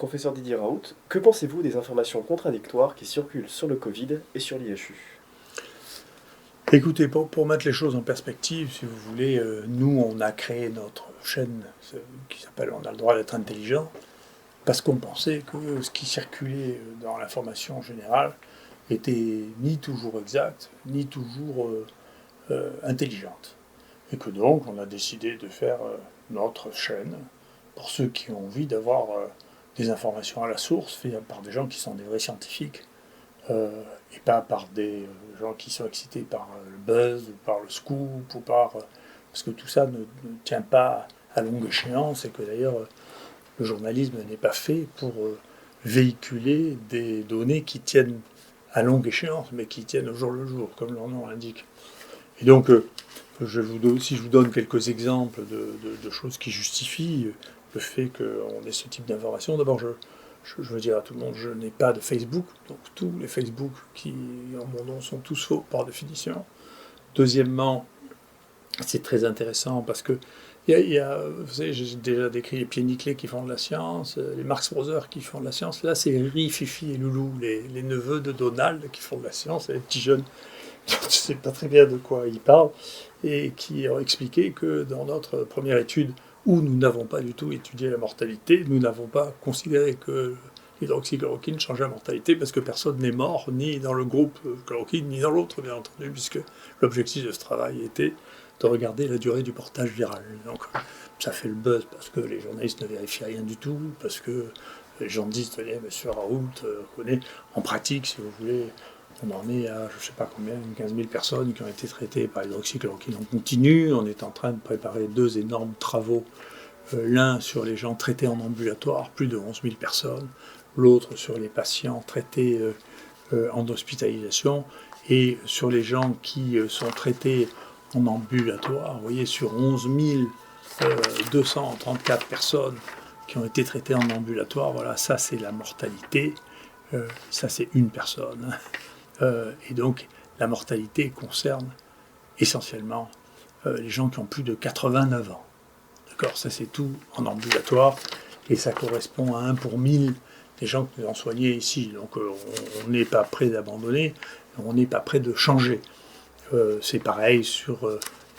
Professeur Didier Raoult, que pensez-vous des informations contradictoires qui circulent sur le Covid et sur l'IHU? Écoutez, pour mettre les choses en perspective, si vous voulez, nous, on a créé notre chaîne qui s'appelle On a le droit d'être intelligent, parce qu'on pensait que ce qui circulait dans l'information générale était ni toujours exact, ni toujours intelligente. Et que donc, on a décidé de faire notre chaîne pour ceux qui ont envie d'avoir des informations à la source, faites par des gens qui sont des vrais scientifiques, et pas par des gens qui sont excités par le buzz, ou par le scoop, ou par... parce que tout ça ne tient pas à longue échéance, et que d'ailleurs, le journalisme n'est pas fait pour véhiculer des données qui tiennent à longue échéance, mais qui tiennent au jour le jour, comme leur nom l'indique. Et donc, si je vous donne quelques exemples de choses qui justifient le fait qu'on ait ce type d'information, d'abord, je veux dire à tout le monde, je n'ai pas de Facebook, donc tous les Facebook qui ont mon nom sont tous faux par définition. Deuxièmement, c'est très intéressant parce que vous savez, j'ai déjà décrit les pieds nickelés qui font de la science, les Marx Brothers qui font de la science. Là, c'est Riri, Fifi et Loulou, les neveux de Donald qui font de la science, les petits jeunes. Je ne sais pas très bien de quoi ils parlent, et qui ont expliqué que dans notre première étude, où nous n'avons pas du tout étudié la mortalité, nous n'avons pas considéré que l'hydroxychloroquine changeait la mortalité, parce que personne n'est mort, ni dans le groupe chloroquine, ni dans l'autre, bien entendu, puisque l'objectif de ce travail était de regarder la durée du portage viral. Donc ça fait le buzz, parce que les journalistes ne vérifient rien du tout, parce que les gens disent, tenez, monsieur Raoult connaît, en pratique, si vous voulez, on en est à, je ne sais pas combien, 15 000 personnes qui ont été traitées par l'hydroxychloroquine en continu. On est en train de préparer 2 énormes travaux, l'un sur les gens traités en ambulatoire, plus de 11 000 personnes, l'autre sur les patients traités en hospitalisation, et sur les gens qui sont traités en ambulatoire, vous voyez, sur 11 234 personnes qui ont été traitées en ambulatoire, voilà, ça c'est la mortalité, ça c'est une personne. Et donc, la mortalité concerne essentiellement les gens qui ont plus de 89 ans. D'accord, ça c'est tout en ambulatoire, et ça correspond à 1 pour 1000 des gens que nous avons soignés ici. Donc, on n'est pas prêt d'abandonner, on n'est pas prêt de changer. C'est pareil sur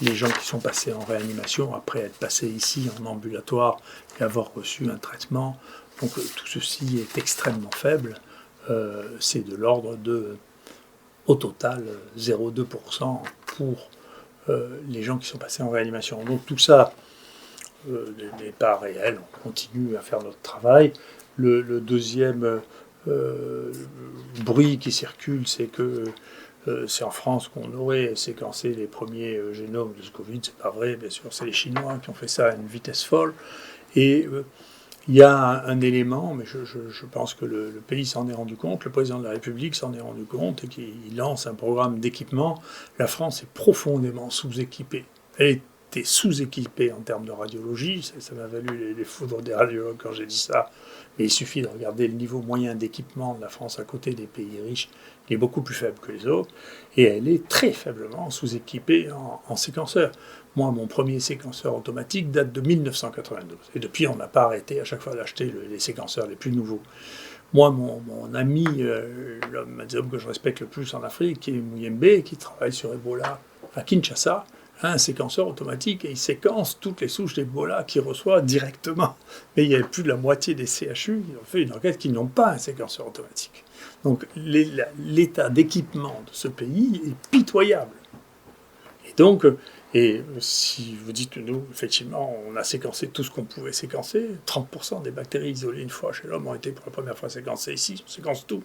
les gens qui sont passés en réanimation après être passés ici en ambulatoire et avoir reçu un traitement. Donc, tout ceci est extrêmement faible. C'est de l'ordre de... Au total, 0,2% pour les gens qui sont passés en réanimation. Donc tout ça n'est pas réel, on continue à faire notre travail. Le deuxième bruit qui circule, c'est que c'est en France qu'on aurait séquencé les premiers génomes de ce Covid. C'est pas vrai, bien sûr, c'est les Chinois qui ont fait ça à une vitesse folle. Et il y a un élément, mais je pense que le pays s'en est rendu compte, le président de la République s'en est rendu compte, et qu'il lance un programme d'équipement. La France est profondément sous-équipée. Elle était sous-équipée en termes de radiologie, ça m'a valu les foudres des radiologues quand j'ai dit ça, mais il suffit de regarder le niveau moyen d'équipement de la France à côté des pays riches, qui est beaucoup plus faible que les autres, et elle est très faiblement sous-équipée en séquenceurs. Moi, mon premier séquenceur automatique date de 1992. Et depuis, on n'a pas arrêté à chaque fois d'acheter les séquenceurs les plus nouveaux. Moi, mon ami, l'homme que je respecte le plus en Afrique, qui est Mouyembe, qui travaille sur Ebola à Kinshasa, a un séquenceur automatique, et il séquence toutes les souches d'Ebola qu'il reçoit directement. Mais il y a plus de la moitié des CHU qui ont fait une enquête qui n'ont pas un séquenceur automatique. Donc l'état d'équipement de ce pays est pitoyable. Et donc... Et si vous dites, nous, effectivement, on a séquencé tout ce qu'on pouvait séquencer, 30% des bactéries isolées une fois chez l'homme ont été pour la première fois séquencées ici, on séquence tout.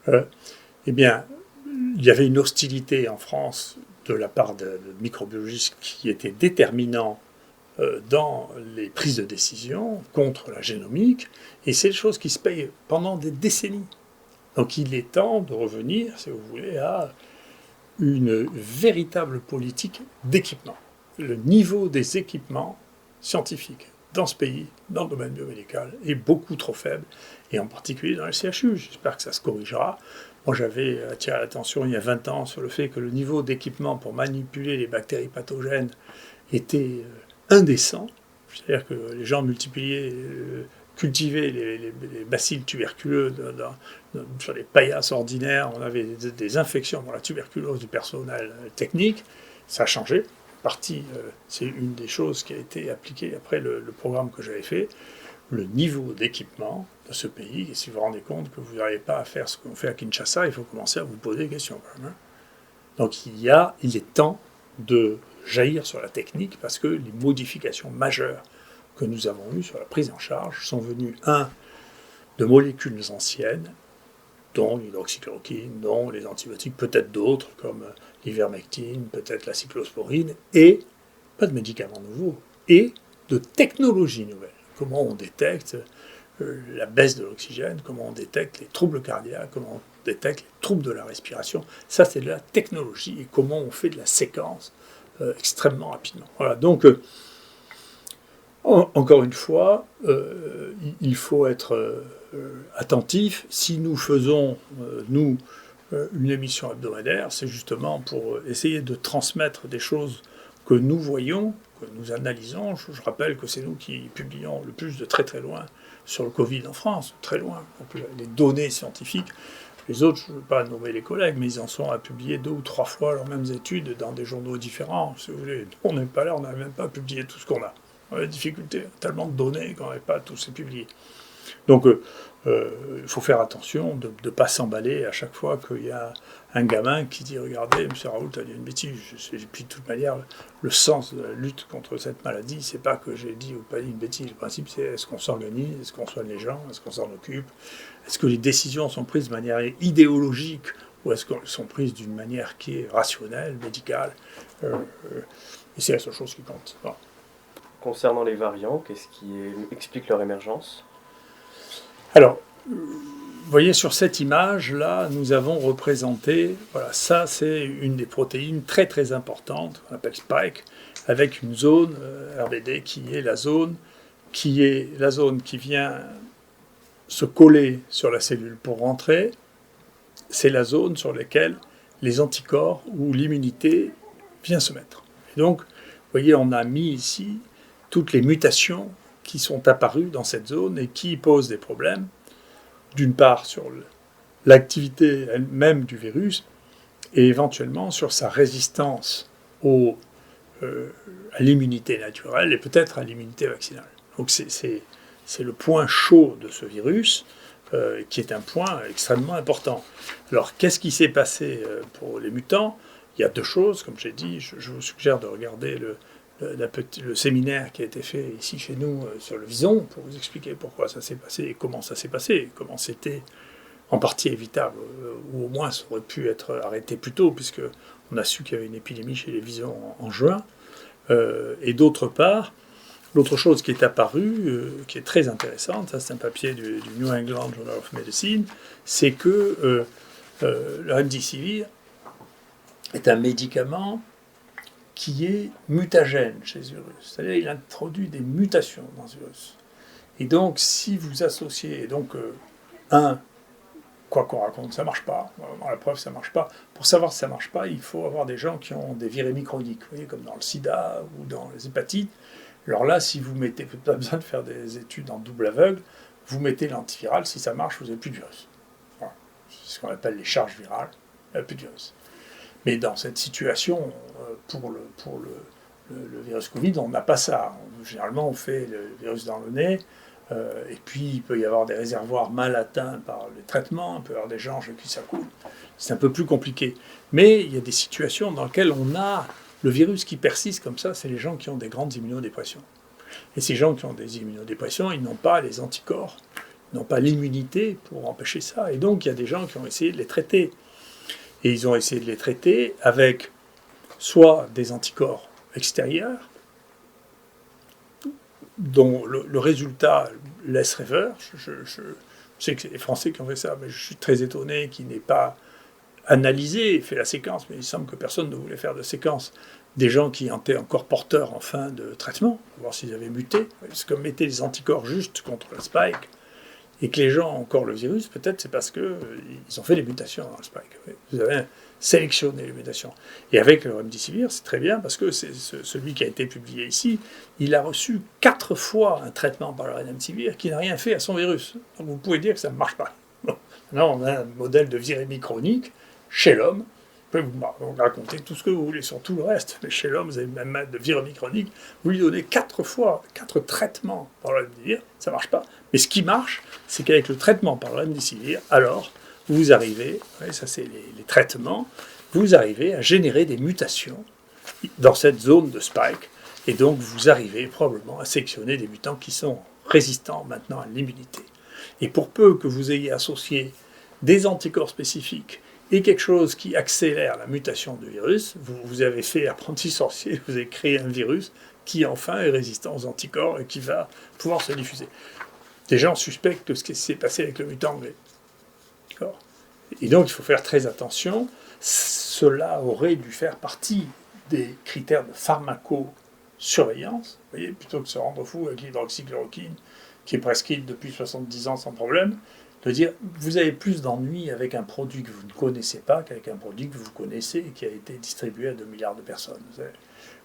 Eh bien, il y avait une hostilité en France de la part de microbiologistes qui étaient déterminants dans les prises de décision contre la génomique, et c'est des choses qui se payent pendant des décennies. Donc il est temps de revenir, si vous voulez, à une véritable politique d'équipement. Le niveau des équipements scientifiques dans ce pays, dans le domaine biomédical, est beaucoup trop faible, et en particulier dans les CHU. J'espère que ça se corrigera. Moi, j'avais attiré l'attention il y a 20 ans sur le fait que le niveau d'équipement pour manipuler les bactéries pathogènes était indécent. C'est-à-dire que les gens multipliaient cultiver les bacilles tuberculeux sur les paillasses ordinaires, on avait des infections pour la tuberculose du personnel technique, ça a changé. C'est une des choses qui a été appliquée après le programme que j'avais fait, le niveau d'équipement de ce pays. Et si vous vous rendez compte que vous n'arrivez pas à faire ce qu'on fait à Kinshasa, il faut commencer à vous poser des questions quand même. Donc il est temps de jaillir sur la technique parce que les modifications majeures que nous avons eues sur la prise en charge sont venues, de molécules anciennes, dont l'hydroxychloroquine, dont les antibiotiques, peut-être d'autres, comme l'ivermectine, peut-être la cyclosporine, et pas de médicaments nouveaux, et de technologies nouvelles. Comment on détecte la baisse de l'oxygène, comment on détecte les troubles cardiaques, comment on détecte les troubles de la respiration. Ça, c'est de la technologie, et comment on fait de la séquence extrêmement rapidement. Voilà, donc, encore une fois, il faut être attentif. Si nous faisons, une émission hebdomadaire, c'est justement pour essayer de transmettre des choses que nous voyons, que nous analysons. Je rappelle que c'est nous qui publions le plus de très très loin sur le Covid en France, très loin. Donc, les données scientifiques, les autres, je ne veux pas nommer les collègues, mais ils en sont à publier 2 ou 3 fois leurs mêmes études dans des journaux différents. Si vous voulez, on n'est pas là, on n'a même pas publié tout ce qu'on a. On a des difficultés, tellement de données qu'on n'avait pas tous les publiés. Donc, il faut faire attention de ne pas s'emballer à chaque fois qu'il y a un gamin qui dit « Regardez, M. Raoult a dit une bêtise ». Et puis, de toute manière, le sens de la lutte contre cette maladie, c'est pas que j'ai dit ou pas dit une bêtise. Le principe, c'est est-ce qu'on s'organise, est-ce qu'on soigne les gens, est-ce qu'on s'en occupe, est-ce que les décisions sont prises de manière idéologique ou est-ce qu'elles sont prises d'une manière qui est rationnelle, médicale. Et c'est la seule chose qui compte. Voilà. Concernant les variants, qu'est-ce qui explique leur émergence ? Alors, vous voyez sur cette image-là, nous avons représenté, voilà, ça c'est une des protéines très très importantes, qu'on appelle spike, avec une zone RBD qui est la zone qui vient se coller sur la cellule pour rentrer. C'est la zone sur laquelle les anticorps ou l'immunité vient se mettre. Et donc, vous voyez, on a mis ici toutes les mutations qui sont apparues dans cette zone et qui posent des problèmes, d'une part sur l'activité elle-même du virus et éventuellement sur sa résistance à l'immunité naturelle et peut-être à l'immunité vaccinale. Donc c'est le point chaud de ce virus qui est un point extrêmement important. Alors qu'est-ce qui s'est passé pour les mutants ? Il y a 2 choses, comme j'ai dit, je vous suggère de regarder le séminaire qui a été fait ici chez nous sur le vison pour vous expliquer pourquoi ça s'est passé et comment ça s'est passé, comment c'était en partie évitable, ou au moins ça aurait pu être arrêté plus tôt, puisqu'on a su qu'il y avait une épidémie chez les visons en juin. Et d'autre part, l'autre chose qui est apparue, qui est très intéressante, ça c'est un papier du New England Journal of Medicine, c'est que le remdesivir est un médicament qui est mutagène chez ce virus. C'est-à-dire qu'il introduit des mutations dans ce virus. Et donc, si vous associez... Donc, quoi qu'on raconte, ça ne marche pas. La preuve, ça ne marche pas. Pour savoir si ça ne marche pas, il faut avoir des gens qui ont des virémies chroniques, vous voyez, comme dans le sida ou dans les hépatites. Alors là, si vous mettez... Vous n'avez pas besoin de faire des études en double aveugle. Vous mettez l'antiviral. Si ça marche, vous n'avez plus de virus. Voilà. C'est ce qu'on appelle les charges virales. Il n'y a plus de virus. Mais dans cette situation, pour le virus Covid, on n'a pas ça. Généralement, on fait le virus dans le nez, et puis il peut y avoir des réservoirs mal atteints par le traitement, il peut y avoir des gens chez qui ça coule. C'est un peu plus compliqué. Mais il y a des situations dans lesquelles on a le virus qui persiste comme ça, c'est les gens qui ont des grandes immunodépressions. Et ces gens qui ont des immunodépressions, ils n'ont pas les anticorps, ils n'ont pas l'immunité pour empêcher ça. Et donc, il y a des gens qui ont essayé de les traiter. Et ils ont essayé de les traiter avec soit des anticorps extérieurs, dont le résultat laisse rêveur. Je sais que c'est les Français qui ont fait ça, mais je suis très étonné qu'ils n'aient pas analysé et fait la séquence, mais il semble que personne ne voulait faire de séquence des gens qui étaient encore porteurs en fin de traitement, pour voir s'ils avaient muté. Parce que mettez les anticorps juste contre le spike, et que les gens ont encore le virus, peut-être c'est parce qu'ils ont fait des mutations dans le spike. Vous avez sélectionné les mutations. Et avec le remdesivir, c'est très bien, parce que c'est celui qui a été publié ici, il a reçu 4 fois un traitement par le remdesivir qui n'a rien fait à son virus. Donc vous pouvez dire que ça ne marche pas. Bon. Maintenant, on a un modèle de virémie chronique chez l'homme. Vous pouvez vous raconter tout ce que vous voulez sur tout le reste, mais chez l'homme, vous avez même mal de virémie chronique, vous lui donnez 4 fois, 4 traitements par le remdesivir, ça ne marche pas. Mais ce qui marche, c'est qu'avec le traitement par le remdesivir, alors, vous arrivez, ça c'est les traitements, vous arrivez à générer des mutations dans cette zone de spike, et donc vous arrivez probablement à sélectionner des mutants qui sont résistants maintenant à l'immunité. Et pour peu que vous ayez associé des anticorps spécifiques et quelque chose qui accélère la mutation du virus, vous avez fait apprenti sorcier, vous avez créé un virus qui enfin est résistant aux anticorps et qui va pouvoir se diffuser. Des gens suspectent ce qui s'est passé avec le mutant anglais. D'accord ? Et donc il faut faire très attention. Cela aurait dû faire partie des critères de pharmacosurveillance, vous voyez, plutôt que de se rendre fou avec l'hydroxychloroquine, qui est prescrite depuis 70 ans sans problème, de dire vous avez plus d'ennuis avec un produit que vous ne connaissez pas qu'avec un produit que vous connaissez et qui a été distribué à 2 milliards de personnes.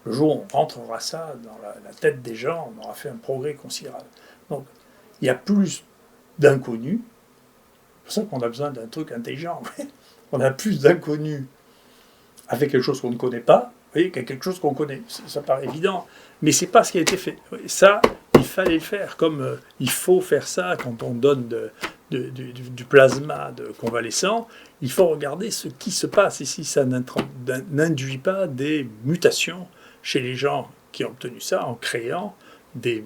Le jour où on rentrera ça dans la tête des gens, on aura fait un progrès considérable. Donc, il y a plus d'inconnus. C'est pour ça qu'on a besoin d'un truc intelligent. On a plus d'inconnus avec quelque chose qu'on ne connaît pas, qu'avec quelque chose qu'on connaît. Ça paraît évident, mais c'est pas ce qui a été fait. Ça, il fallait le faire. Comme il faut faire ça quand on donne du plasma de convalescent, il faut regarder ce qui se passe et si ça n'induit pas des mutations chez les gens qui ont obtenu ça en créant des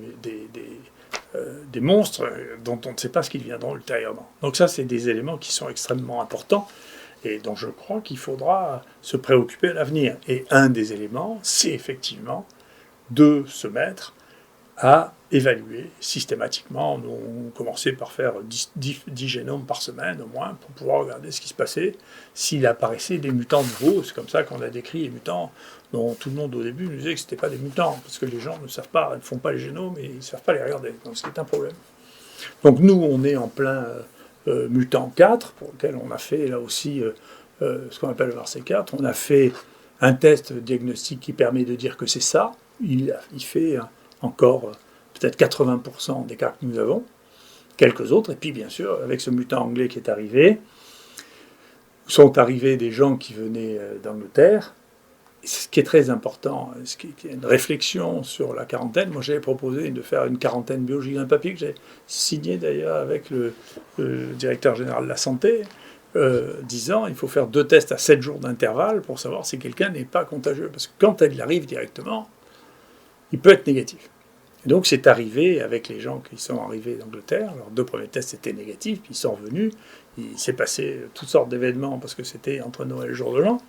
monstres dont on ne sait pas ce qu'ils viendront ultérieurement. Donc ça, c'est des éléments qui sont extrêmement importants et dont je crois qu'il faudra se préoccuper à l'avenir. Et un des éléments, c'est effectivement de se mettre à évaluer systématiquement. On commençait par faire 10 génomes par semaine au moins pour pouvoir regarder ce qui se passait s'il apparaissait des mutants nouveaux. C'est comme ça qu'on a décrit les mutants dont tout le monde au début nous disait que ce n'était pas des mutants parce que les gens ne savent pas, ne font pas les génomes et ils ne savent pas les regarder. Donc c'est un problème. Donc nous, on est en plein mutant 4 pour lequel on a fait là aussi ce qu'on appelle le VARC4. On a fait un test diagnostique qui permet de dire que c'est ça. Il fait encore peut-être 80% des cas que nous avons, quelques autres, et puis bien sûr, avec ce mutant anglais qui est arrivé, sont arrivés des gens qui venaient d'Angleterre. Ce qui est très important, ce qui est une réflexion sur la quarantaine. Moi, j'avais proposé de faire une quarantaine biologique, un papier que j'ai signé d'ailleurs avec le directeur général de la santé, disant qu'il faut faire 2 tests à 7 jours d'intervalle pour savoir si quelqu'un n'est pas contagieux. Parce que quand il arrive directement, il peut être négatif. Et donc c'est arrivé avec les gens qui sont arrivés d'Angleterre. Leurs 2 premiers tests étaient négatifs, puis ils sont revenus. Il s'est passé toutes sortes d'événements parce que c'était entre Noël et le jour de l'an.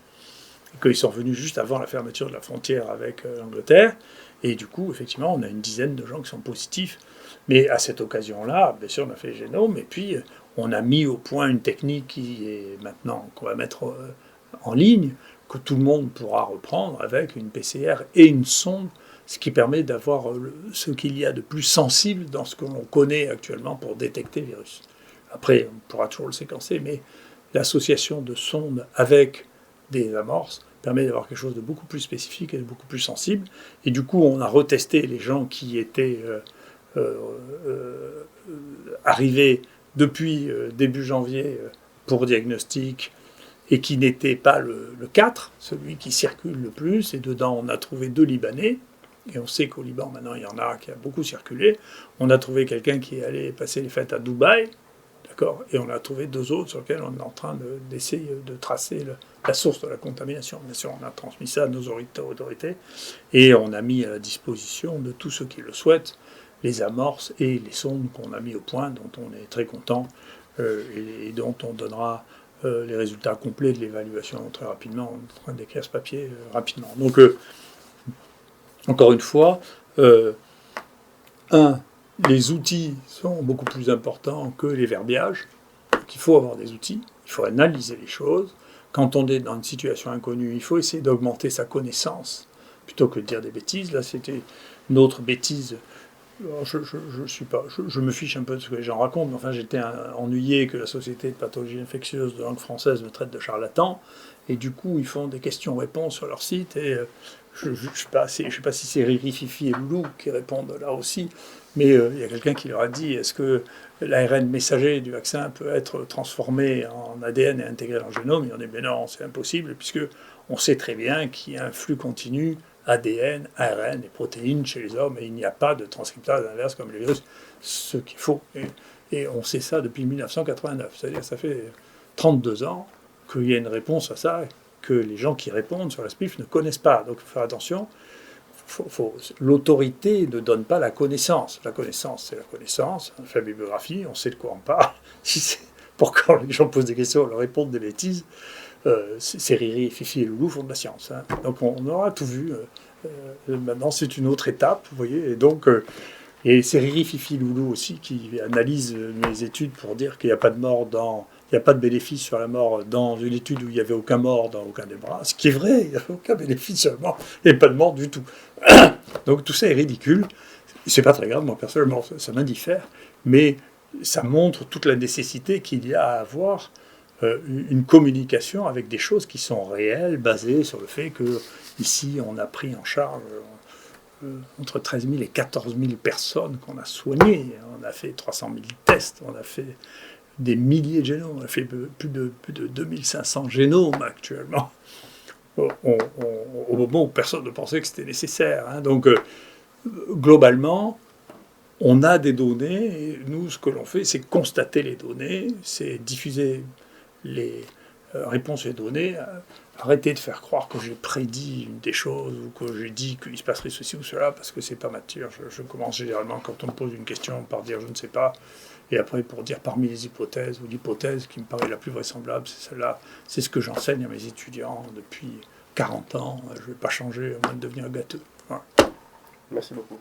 Et qu'ils sont revenus juste avant la fermeture de la frontière avec l'Angleterre. Et du coup, effectivement, on a une dizaine de gens qui sont positifs. Mais à cette occasion-là, bien sûr, on a fait le génome. Et puis, on a mis au point une technique qui est maintenant, qu'on va mettre en ligne, que tout le monde pourra reprendre avec une PCR et une sonde, ce qui permet d'avoir ce qu'il y a de plus sensible dans ce que l'on connaît actuellement pour détecter le virus. Après, on pourra toujours le séquencer, mais l'association de sondes avec des amorces permet d'avoir quelque chose de beaucoup plus spécifique et de beaucoup plus sensible. Et du coup, on a retesté les gens qui étaient arrivés depuis début janvier pour diagnostic et qui n'étaient pas le 4, celui qui circule le plus. Et dedans, on a trouvé 2 Libanais. Et on sait qu'au Liban, maintenant, il y en a qui a beaucoup circulé. On a trouvé quelqu'un qui est allé passer les fêtes à Dubaï. D'accord. Et on a trouvé 2 autres sur lesquels on est en train d'essayer de tracer la source de la contamination. Bien sûr, on a transmis ça à nos autorités et on a mis à la disposition de tous ceux qui le souhaitent les amorces et les sondes qu'on a mis au point, dont on est très content et dont on donnera les résultats complets de l'évaluation très rapidement. On est en train d'écrire ce papier rapidement. Donc, encore une fois, les outils sont beaucoup plus importants que les verbiages. Donc il faut avoir des outils, il faut analyser les choses. Quand on est dans une situation inconnue, il faut essayer d'augmenter sa connaissance plutôt que de dire des bêtises. Là, c'était une autre bêtise Alors, je me fiche un peu de ce que les gens racontent, mais enfin j'étais ennuyé que la Société de pathologie infectieuse de langue française me traite de charlatan, et du coup ils font des questions-réponses sur leur site, et je ne sais pas si c'est Riri, Fifi et Loulou qui répondent là aussi, mais il y a quelqu'un qui leur a dit, est-ce que l'ARN messager du vaccin peut être transformé en ADN et intégré dans le génome? Ils ont dit, mais non, c'est impossible, puisque on sait très bien qu'il y a un flux continu ADN, ARN et protéines chez les hommes, et il n'y a pas de transcriptase inverse comme le virus, ce qu'il faut. Et on sait ça depuis 1989, c'est-à-dire ça fait 32 ans qu'il y a une réponse à ça, que les gens qui répondent sur la SPIF ne connaissent pas. Donc il faut faire attention. L'autorité ne donne pas la connaissance. La connaissance, c'est la connaissance. On fait la bibliographie, on sait de quoi on parle. Pour quand les gens posent des questions, on leur répond des bêtises. C'est Riri, Fifi et Loulou font de la science. Hein. Donc on aura tout vu. Maintenant, c'est une autre étape, vous voyez. Et donc, et c'est Riri, Fifi, Loulou aussi qui analyse mes études pour dire qu'il n'y a pas de mort il n'y a pas de bénéfice sur la mort dans une étude où il n'y avait aucun mort dans aucun des bras. Ce qui est vrai, il n'y a aucun bénéfice sur la mort, il n'y a pas de mort du tout. Donc tout ça est ridicule. C'est pas très grave, moi personnellement, ça m'indiffère, mais ça montre toute la nécessité qu'il y a à avoir une communication avec des choses qui sont réelles, basées sur le fait que ici on a pris en charge entre 13 000 et 14 000 personnes qu'on a soignées. On a fait 300 000 tests, on a fait des milliers de génomes, on a fait plus de 2500 génomes actuellement, au moment où personne ne pensait que c'était nécessaire. Hein. Donc, globalement, on a des données, et nous, ce que l'on fait, c'est constater les données, c'est diffuser les réponses aux données, arrêter de faire croire que j'ai prédit des choses ou que j'ai dit qu'il se passerait ceci ou cela, parce que c'est pas mature. Je commence généralement, quand on me pose une question, par dire je ne sais pas, et après pour dire parmi les hypothèses, ou l'hypothèse qui me paraît la plus vraisemblable, c'est celle-là. C'est ce que j'enseigne à mes étudiants depuis 40 ans. Je ne vais pas changer, à moins de devenir gâteux. Voilà. Merci beaucoup.